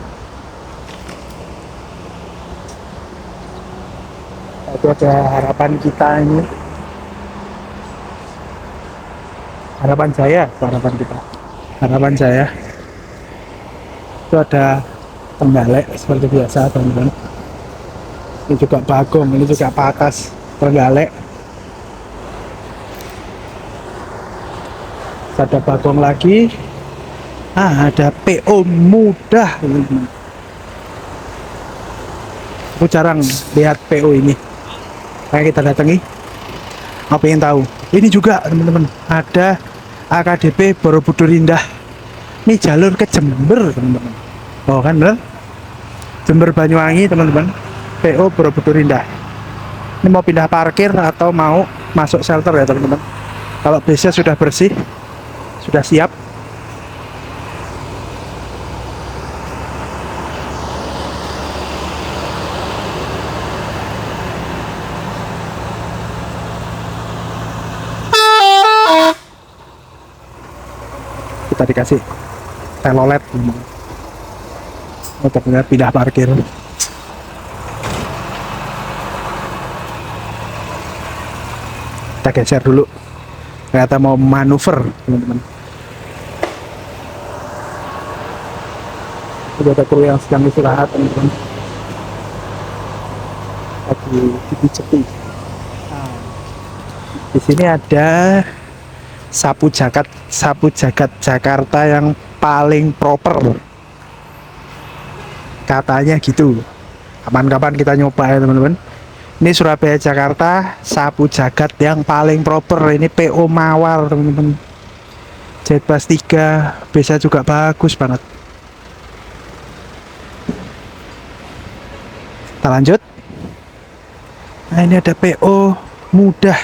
Itu ada Harapan Kita ini, Harapan Jaya, Harapan Kita, Harapan Jaya. Itu ada Trenggalek seperti biasa teman-teman. Ini juga Bagong, ini juga patas Trenggalek. Ada Bagong lagi. Ada PO Mudah teman-teman. Aku jarang lihat PO ini, kayak kita datangi mau pengen tahu. Ini juga teman-teman ada AKDP Borobudur Indah. Ini jalur ke Jember teman-teman. Oh kan bener, Jember Banyuwangi teman-teman. PO Borobudur Indah. Ini mau pindah parkir atau mau masuk shelter ya teman-teman. Kalau busnya sudah bersih, sudah siap, kita dikasih telolet. motornya pindah parkir. Kita geser dulu, ternyata mau manuver teman-teman. Sudah ada kru yang sedang istirahat teman-teman, lagi sepi-sepi. Nah, di sini ada sapu jagat Jakarta yang paling proper, katanya gitu. Kapan-kapan kita nyoba ya teman-teman. Ini Surabaya Jakarta sapu jagat yang paling proper. Ini PO Mawar teman-teman, Jetbus 3, bisa juga bagus banget. Kita lanjut. Nah, ini ada PO Mudah,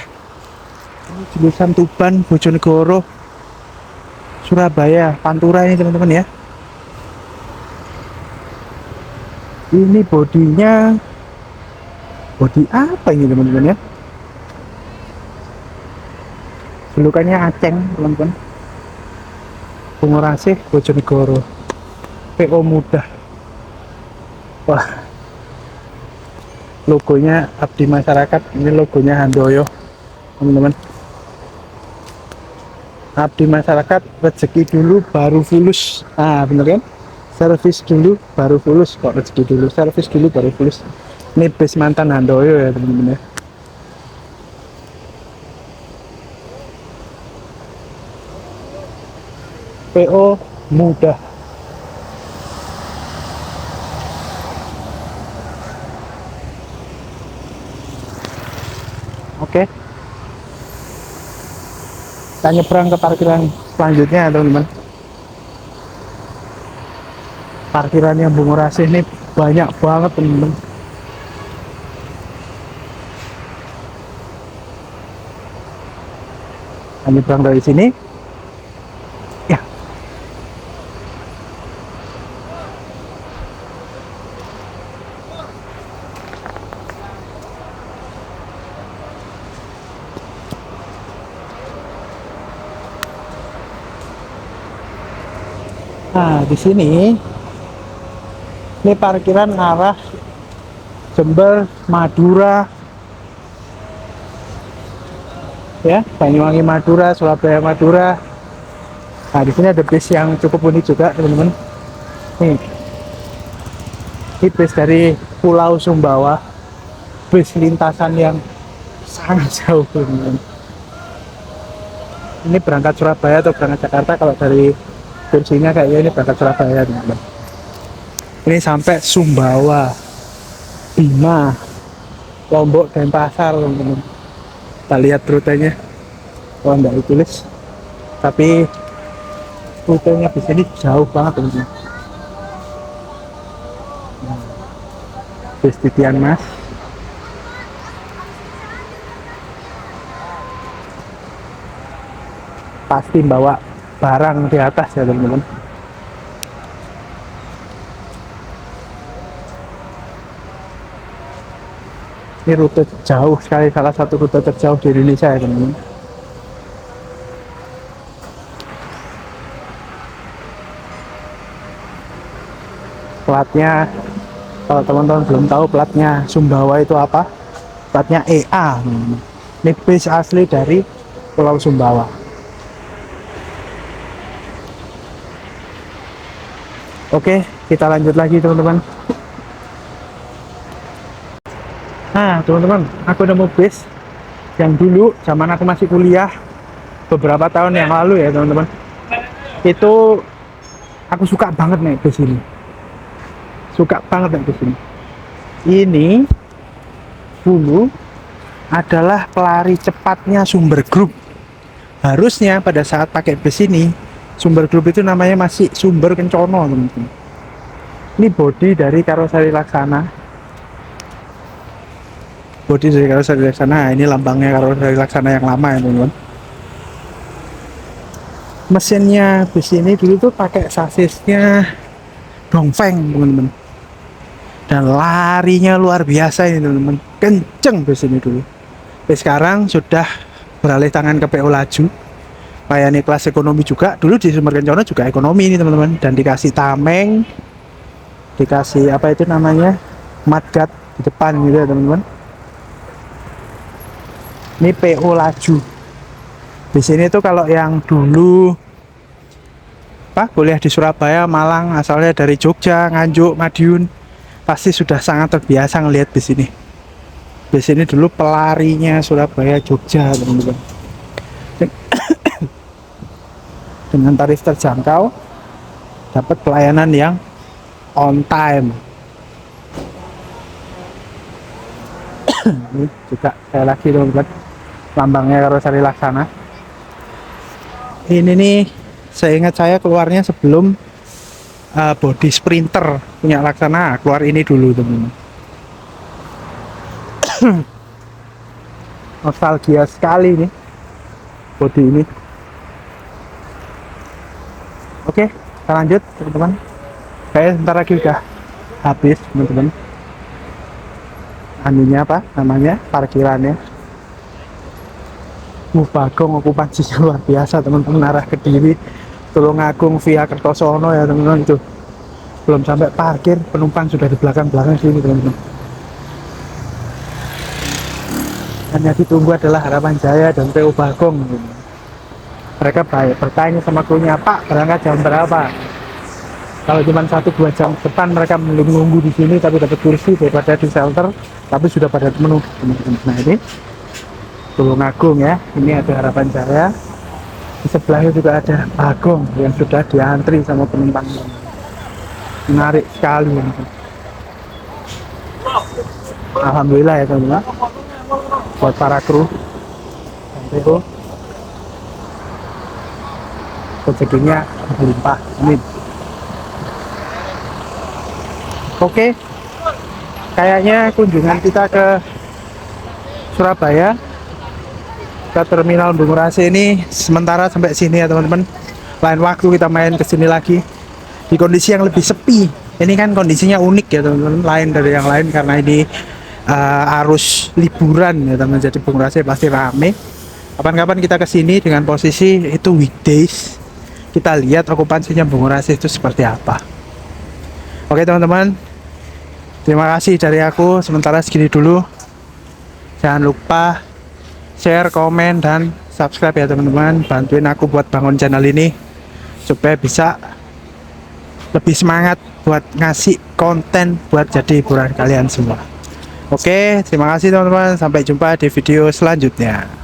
ini jurusan Tuban, Bojonegoro, Surabaya, Pantura ini teman-teman ya. Ini bodinya bodi apa ini teman-teman ya, julukannya Aceng teman-teman. Bungurasih, Bojonegoro, PO Mudah. Wah, logonya Abdi Masyarakat, ini logonya Handoyo teman-teman. Abdi Masyarakat, rezeki dulu baru fulus. Ah bener kan, servis dulu baru fulus, kok rezeki dulu, servis dulu baru fulus. Ini bis mantan Handoyo ya teman-teman ya. PO Mudah. Oke, kita nyebrang ke parkiran selanjutnya teman-teman. Parkiran yang Bungurasih ini banyak banget teman-teman. Kita nyebrang dari sini ya. Nah, di sini ini parkiran arah Jember, Madura ya, Banyuwangi Madura, Surabaya Madura. Nah, di sini ada bis yang cukup unik juga teman-teman. Nih, ini bis dari Pulau Sumbawa, bis lintasan yang sangat jauh teman-teman. Ini berangkat Surabaya atau berangkat Jakarta, kalau dari kursinya kayaknya ini berangkat Surabaya teman-teman. Ini sampai Sumbawa, Bima, Lombok, dan Pasar teman-teman. Kita lihat rutenya. Oh, enggak ditulis, tapi rutenya di sini jauh banget teman-teman. Bis titian Mas. Pasti bawa barang di atas ya teman-teman. Ini rute jauh sekali, salah satu rute terjauh di Indonesia ya teman-teman. Platnya, kalau teman-teman belum tahu platnya Sumbawa itu apa, platnya EA. Ini bis asli dari Pulau Sumbawa. Oke, kita lanjut lagi teman-teman. Nah teman-teman, aku nemu bis yang dulu zaman aku masih kuliah beberapa tahun yang lalu ya teman-teman. Itu aku suka banget naik bis ini, suka banget naik bis ini. Ini dulu adalah pelari cepatnya Sumber Group. Harusnya pada saat pakai bis ini, Sumber Group itu namanya masih Sumber Kencono teman-teman. Ini bodi dari Karoseri Laksana. Bodi dari Karoseri Laksana. Nah, ini lambangnya Karoseri Laksana yang lama ya teman-teman. Mesinnya bis ini dulu tuh pakai sasisnya Dongfeng teman-teman. Dan larinya luar biasa ini teman-teman. Kenceng bis ini dulu. Tapi sekarang sudah beralih tangan ke PO Laju. Layani kelas ekonomi juga. Dulu di Sumber Kencono juga ekonomi ini teman-teman. Dan dikasih tameng, dikasih apa itu namanya, mudguard di depan gitu ya teman-teman. Ini PO laju. Di sini tuh kalau yang dulu kuliah di Surabaya, Malang, asalnya dari Jogja, Nganjuk, Madiun, pasti sudah sangat terbiasa ngelihat bis ini. Bis ini dulu pelarinya Surabaya, Jogja, teman-teman. Dengan tarif terjangkau, dapat pelayanan yang on time. Ini juga saya lagi teman-teman, lambangnya Karoseri Laksana. Ini nih, seingat saya keluarnya sebelum body Sprinter punya Laksana, keluar ini dulu teman-teman. Nostalgia sekali nih body ini. Oke, kita lanjut teman-teman. Kayak sebentar lagi udah habis teman-teman. Anunya apa namanya, parkirannya. Bagong okupansinya luar biasa teman-teman, arah Kediri, Tulungagung via Kertosono ya teman-teman. Itu belum sampai parkir, penumpang sudah di belakang-belakang sini teman-teman. Hanya ditunggu adalah Harapan Jaya dan PO Bagong. Mereka bertanya sama krunya, Pak berangkat jam berapa? Kalau cuma 1-2 jam depan mereka menunggu di sini tapi dapat kursi daripada di shelter, tapi sudah pada penuh teman-teman. Nah ini Tulungagung ya, ini ada Harapan Jaya, di sebelahnya juga ada Bagong yang sudah diantri sama penumpang. Menarik sekali ya. Alhamdulillah ya teman-teman, buat para kru dan PO rezekinya berlimpah, amin. Oke, kayaknya kunjungan kita ke Surabaya, ke Terminal Bungurasi ini sementara sampai sini ya teman-teman. Lain waktu kita main ke sini lagi di kondisi yang lebih sepi. Ini kan kondisinya unik ya teman-teman, lain dari yang lain karena ini arus liburan ya teman-teman. Jadi Bungurasi pasti rame. Kapan-kapan kita ke sini dengan posisi itu weekdays, kita lihat okupansinya Bungurasi itu seperti apa. Oke teman-teman, terima kasih dari aku, sementara segini dulu. Jangan lupa share, komen, dan subscribe ya teman-teman. Bantuin aku buat bangun channel ini supaya bisa lebih semangat buat ngasih konten buat jadi hiburan kalian semua. Oke, terima kasih teman-teman. Sampai jumpa di video selanjutnya.